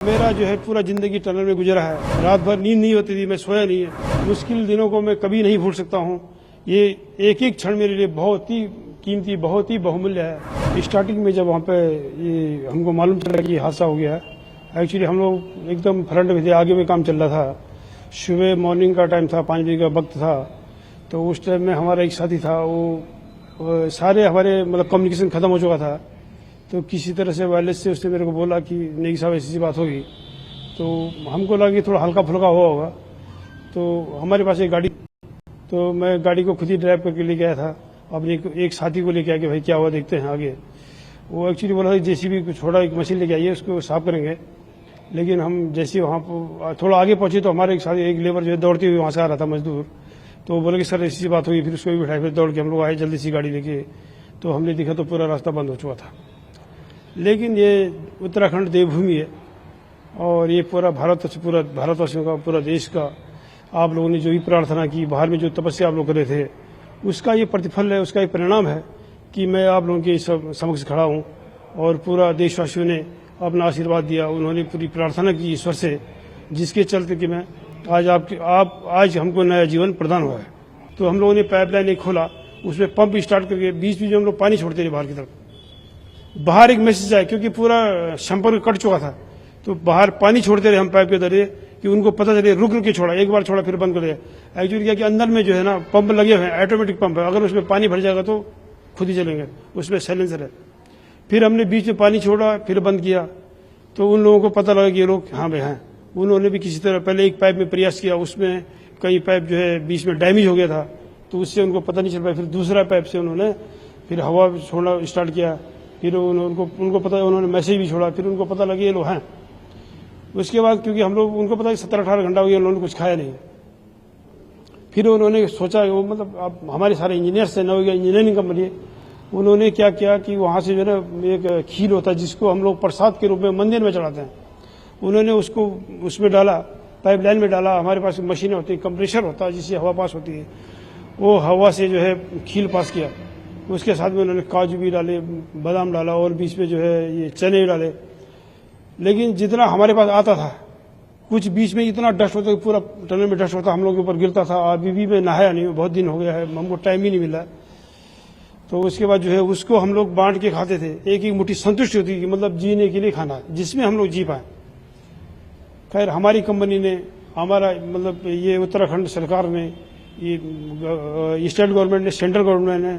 मेरा जो है पूरा जिंदगी टनल में गुजरा है। रात भर नींद नहीं होती थी, मैं सोया नहीं है। मुश्किल दिनों को मैं कभी नहीं भूल सकता हूँ। ये एक एक क्षण मेरे लिए बहुत ही कीमती, बहुत ही बहुमूल्य है। स्टार्टिंग में जब वहाँ पे ये हमको मालूम चला कि हादसा हो गया, एक्चुअली हम लोग एकदम फ्रंट में थे, आगे में काम चल रहा था। सुबह मॉर्निंग का टाइम था, 5 बजे का वक्त था। तो उस टाइम में हमारा एक साथी था, वो सारे हमारे मतलब कम्युनिकेशन खत्म हो चुका था। तो किसी तरह से वायरलेस से उसने मेरे को बोला कि नेगी साहब ऐसी बात होगी। तो हमको लगा कि थोड़ा हल्का फुल्का हुआ होगा। तो हमारे पास एक गाड़ी, तो मैं गाड़ी को खुद ही ड्राइव करके ले गया था। अपने एक साथी को लेके आके भाई क्या हुआ देखते हैं आगे। वो एक्चुअली बोला था जेसीबी को छोड़ा, एक मशीन लेके आइए, उसको साफ करेंगे। लेकिन हम जैसे वहाँ थोड़ा आगे पहुंचे तो हमारे एक साथी, एक लेबर जो है दौड़ते हुए वहाँ से आ रहा था, मजदूर। तो वो बोले कि सर ऐसी बात हुई। फिर उसको भी बिठाए, फिर दौड़ के हम लोग आए जल्दी सी गाड़ी लेके। तो हमने देखा तो पूरा रास्ता बंद हो चुका था। लेकिन ये उत्तराखंड देवभूमि है और ये पूरा भारतवासियों का, पूरा देश का, आप लोगों ने जो भी प्रार्थना की, बाहर में जो तपस्या आप लोग कर रहे थे, उसका ये प्रतिफल है, उसका एक परिणाम है कि मैं आप लोगों के समक्ष खड़ा हूँ। और पूरा देशवासियों ने अपना आशीर्वाद दिया, उन्होंने पूरी प्रार्थना की ईश्वर से, जिसके चलते कि मैं आज हमको नया जीवन प्रदान हुआ है। तो हम लोगों ने पाइपलाइन एक खोला, उसमें पंप स्टार्ट करके बीच बीच में हम लोग पानी छोड़ते रहे बाहर की तरफ। बाहर एक मैसेज आया, क्योंकि पूरा संपर्क कट चुका था। तो बाहर पानी छोड़ते रहे हम पाइप के जरिए कि उनको पता चले, रुक रुक के छोड़ा, एक बार छोड़ा फिर बंद कर दिया। एक्चुअली क्या कि अंदर में जो है ना पंप लगे हुए हैं, ऑटोमेटिक पंप है, अगर उसमें पानी भर जाएगा तो खुद ही चलेंगे, उसमें साइलेंसर है। फिर हमने बीच में पानी छोड़ा, फिर बंद किया। तो उन लोगों को पता लगा कि ये लोग हाँ भाई हैं। उन्होंने भी किसी तरह पहले एक पाइप में प्रयास किया, उसमें कई पाइप जो है बीच में डैमेज हो गया था, तो उससे उनको पता नहीं चल पाया। फिर दूसरा पाइप से उन्होंने फिर हवा छोड़ना स्टार्ट किया। फिर उनको पता, उन्होंने मैसेज भी छोड़ा, फिर उनको पता लगे ये लोग हैं। उसके बाद क्योंकि हम लोग, उनको पता है 17-18 घंटा हो गया, उन्होंने कुछ खाया नहीं। फिर उन्होंने सोचा, वो मतलब अब हमारे सारे इंजीनियर्स से न हो गया, इंजीनियरिंग कंपनी है। उन्होंने क्या किया कि वहाँ से जो है ना एक खीर होता है जिसको हम लोग प्रसाद के रूप में मंदिर में चढ़ाते हैं, उन्होंने उसको उसमें डाला, पाइपलाइन में डाला। हमारे पास मशीनें होती है, कंप्रेसर होता है जिससे हवा पास होती है, वो हवा से जो है खीर पास किया। उसके साथ में उन्होंने काजू भी डाले, बादाम डाला और बीच में जो है ये चने डाले। लेकिन जितना हमारे पास आता था, कुछ बीच में इतना डस्ट होता, पूरा टनल में डस्ट होता, हम लोग के ऊपर गिरता था। अभी भी मैं नहाया नहीं हूँ, बहुत दिन हो गया है, हमको टाइम ही नहीं मिला। तो उसके बाद जो है उसको हम लोग बांट के खाते थे, एक एक मुट्ठी संतुष्ट होती थी, मतलब जीने के लिए खाना जिसमें हम लोग जी पाए। खैर हमारी कंपनी ने, हमारा मतलब ये उत्तराखंड सरकार ने, ये स्टेट गवर्नमेंट ने, सेंट्रल गवर्नमेंट ने,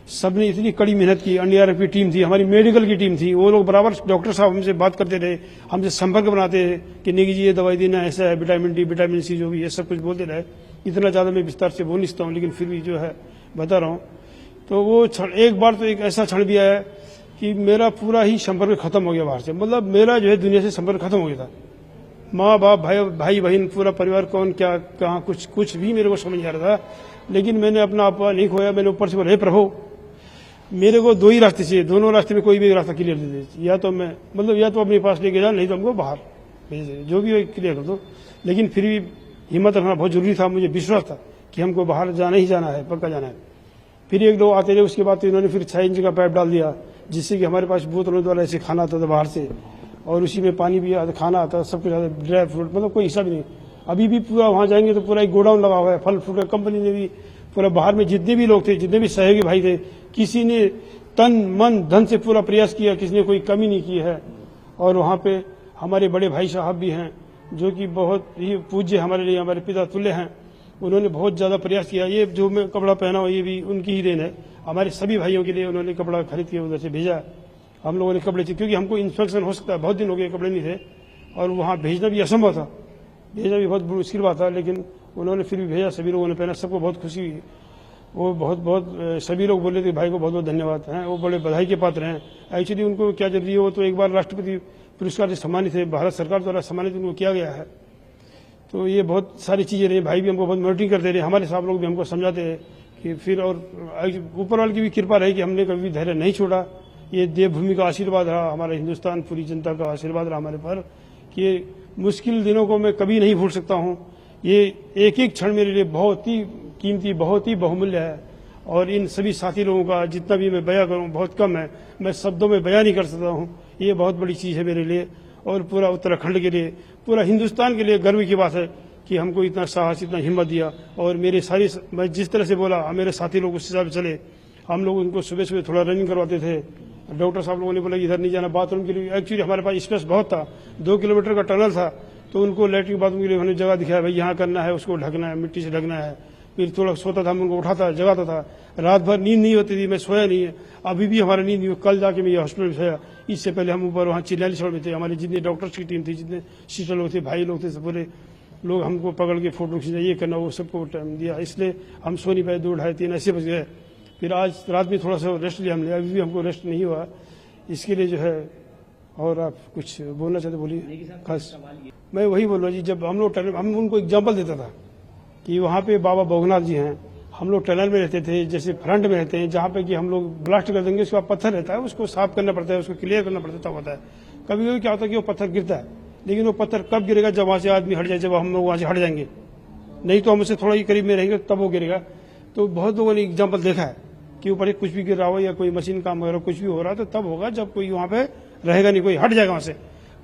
सबने इतनी कड़ी मेहनत की। एनडीआरएफ की टीम थी, हमारी मेडिकल की टीम थी, वो लोग बराबर, डॉक्टर साहब हमसे बात करते रहे, हमसे संपर्क बनाते रहे कि नेगी जी ये दवाई देना, ऐसा है, विटामिन डी, विटामिन सी, जो भी ये सब कुछ बोलते रहे। इतना ज़्यादा मैं विस्तार से बोल नहीं सकता हूँ, लेकिन फिर भी जो है बता रहा हूँ। तो वो क्षण, एक बार तो एक ऐसा क्षण भी आया कि मेरा पूरा ही संपर्क खत्म हो गया बाहर से, मतलब मेरा जो है दुनिया से संपर्क खत्म हो गया था। माँ बाप, भाई बहन, पूरा परिवार, कौन क्या कहाँ, कुछ भी मेरे को समझ नहीं आ रहा था। लेकिन मैंने अपना आप नहीं खोया। मैंने ऊपर से बोला, हे प्रभु, मेरे को 2 ही रास्ते चाहिए, दोनों रास्ते में कोई भी रास्ता क्लियर दे दे। या तो मैं मतलब या तो अपने पास लेके जा, नहीं तो हमको बाहर भेज दे, जो भी क्लियर कर दो। लेकिन फिर भी हिम्मत रखना बहुत जरूरी था। मुझे विश्वास था कि हमको बाहर जाना ही जाना है, पक्का जाना है। फिर 1-2 आते रहे, उसके बाद तो इन्होंने फिर 6 इंच का पाइप डाल दिया, जिससे कि हमारे पास बोतलों द्वारा ऐसे खाना आता था बाहर से, और उसी में पानी भी आता, खाना आता, सब कुछ आता, ड्राई फ्रूट, मतलब कोई हिसाब नहीं। अभी भी पूरा वहाँ जाएंगे तो पूरा एक गोडाउन लगा हुआ है फल फ्रूट का। कंपनी ने भी पूरा, बाहर में जितने भी लोग थे, जितने भी सहयोगी भाई थे, किसी ने तन मन धन से पूरा प्रयास किया, किसी ने कोई कमी नहीं की है। और वहाँ पे हमारे बड़े भाई साहब भी हैं, जो कि बहुत ही पूज्य हमारे लिए, हमारे पिता तुल्य हैं। उन्होंने बहुत ज़्यादा प्रयास किया। ये जो मैं कपड़ा पहना हुआ, ये भी उनकी ही देन है। हमारे सभी भाइयों के लिए उन्होंने कपड़ा खरीद के उधर से भेजा। हम लोगों ने कपड़े चाहिए, क्योंकि हमको इन्फेक्शन हो सकता है, बहुत दिन हो गए कपड़े नहीं थे, और वहाँ भेजना भी असंभव था, भेजना भी बहुत मुश्किल बात था। लेकिन उन्होंने फिर भी भेजा, सभी लोगों ने पहना, सबको बहुत खुशी हुई। वो बहुत सभी लोग बोले थे भाई को बहुत बहुत धन्यवाद हैं, वो बड़े बधाई के पात्र हैं। एक्चुअली उनको क्या जरूरी है, वो तो एक बार राष्ट्रपति पुरस्कार से सम्मानित है, भारत सरकार द्वारा सम्मानित उनको किया गया है। तो ये बहुत सारी चीज़ें रही। भाई भी हमको बहुत मॉनिटरिंग करते रहे, हमारे साहब लोग भी हमको समझाते रहे कि फिर, और ऊपर वाले की भी कृपा रही कि हमने कभी भी धैर्य नहीं छोड़ा। ये देवभूमि का आशीर्वाद रहा, हमारा हिंदुस्तान, पूरी जनता का आशीर्वाद रहा हमारे पर, कि मुश्किल दिनों को मैं कभी नहीं भूल सकता हूँ। ये एक एक क्षण मेरे लिए बहुत ही कीमती, बहुत ही बहुमूल्य है। और इन सभी साथी लोगों का जितना भी मैं बयां करूं बहुत कम है, मैं शब्दों में बयां नहीं कर सकता हूं। ये बहुत बड़ी चीज़ है मेरे लिए। और पूरा उत्तराखंड के लिए, पूरा हिंदुस्तान के लिए गर्व की बात है कि हमको इतना साहस, इतना हिम्मत दिया। और मेरे सारी, मैं जिस तरह से बोला, मेरे साथी लोग उस हिसाब से चले। हम लोग उनको सुबह सुबह थोड़ा रनिंग करवाते थे। डॉक्टर साहब लोगों ने बोला इधर नहीं जाना, बाथरूम के लिए। एक्चुअली हमारे पास स्पेस बहुत था, 2 किलोमीटर का टनल था, तो उनको लेटरिन बाथरूम के लिए उन्होंने जगह दिखाया, भाई यहाँ करना है, उसको ढकना है, मिट्टी से ढकना है। फिर थोड़ा सोता था, हम उनको उठाता, जगाता था। रात भर नींद नहीं होती थी, मैं सोया नहीं है, अभी भी हमारा नींद नहीं। कल जाके मैं ये हॉस्पिटल में सोया। इससे पहले हम ऊपर वहाँ चिल्लालीसौड़ में थे, हमारे जितने डॉक्टर्स की टीम थी, जितने सिस्टर लोग थे, भाई लोग थे, सब पूरे लोग हमको पकड़ के फोटो खींचा, ये करना, वो सबको टाइम दिया। इसलिए हम सो नहीं पाए, 2, ढाई, 3 ऐसे बज गए। फिर आज रात में थोड़ा सा रेस्ट लिया हमने, अभी भी हमको रेस्ट नहीं हुआ। इसके लिए जो है, और आप कुछ बोलना चाहते बोलिए खास। मैं वही बोल रहा जी, जब हम लोग हम उनको एग्जाम्पल देता था कि वहाँ पे बाबा भोगनाथ जी हैं, हम लोग टनल में रहते थे, जैसे फ्रंट में रहते हैं, जहाँ पे कि हम लोग ब्लास्ट कर देंगे, उसके बाद पत्थर रहता है, उसको साफ करना पड़ता है, उसको क्लियर करना पड़ता है, तब होता है। कभी कभी क्या होता है कि वो पत्थर गिरता है, लेकिन वो पत्थर कब गिरेगा, जब वहाँ से आदमी हट जाए, जब हम लोग वहाँ से हट जाएंगे, नहीं तो हम उससे थोड़ा ही करीब में रहेंगे तब वो गिरेगा। तो बहुत लोगों ने एग्जाम्पल देखा है कि ऊपर कुछ भी गिर रहा हो या कोई मशीन काम वगैरह कुछ भी हो रहा है, तो तब होगा जब कोई वहाँ पे रहेगा नहीं, कोई हट जाएगा वहाँ से।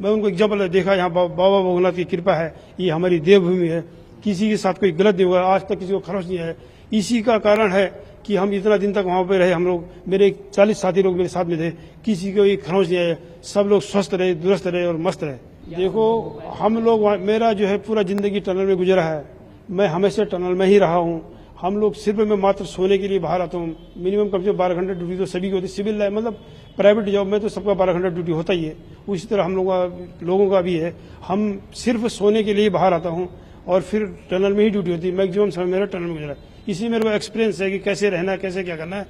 मैं उनको एग्जाम्पल देखा, यहाँ बाबा भोगनाथ की कृपा है, ये हमारी देवभूमि है, किसी के साथ कोई गलत नहीं हुआ, आज तक किसी को खरोच नहीं है। इसी का कारण है कि हम इतना दिन तक वहाँ पे रहे। हम लोग, मेरे 40 साथी लोग मेरे साथ में थे, किसी को एक खरोच नहीं आया, सब लोग स्वस्थ रहे, दुरुस्त रहे और मस्त रहे। देखो, हम लोग, मेरा जो है पूरा जिंदगी टनल में गुजरा है, मैं हमेशा टनल में ही रहा हूँ। हम लोग सिर्फ, मैं मात्र सोने के लिए बाहर आता हूँ। मिनिमम कम से कम 12 घंटे ड्यूटी तो सभी की होती है। सिविल लाइन मतलब प्राइवेट जॉब में तो सबका 12 घंटा ड्यूटी होता ही है, उसी तरह हम लोगों का भी है। हम सिर्फ सोने के लिए बाहर आता हूँ और फिर टनल में ही ड्यूटी होती है। मैक्सिमम समय मेरा टनल में गुजरा है। इसी मेरे को एक्सपीरियंस है कि कैसे रहना है, कैसे क्या करना है।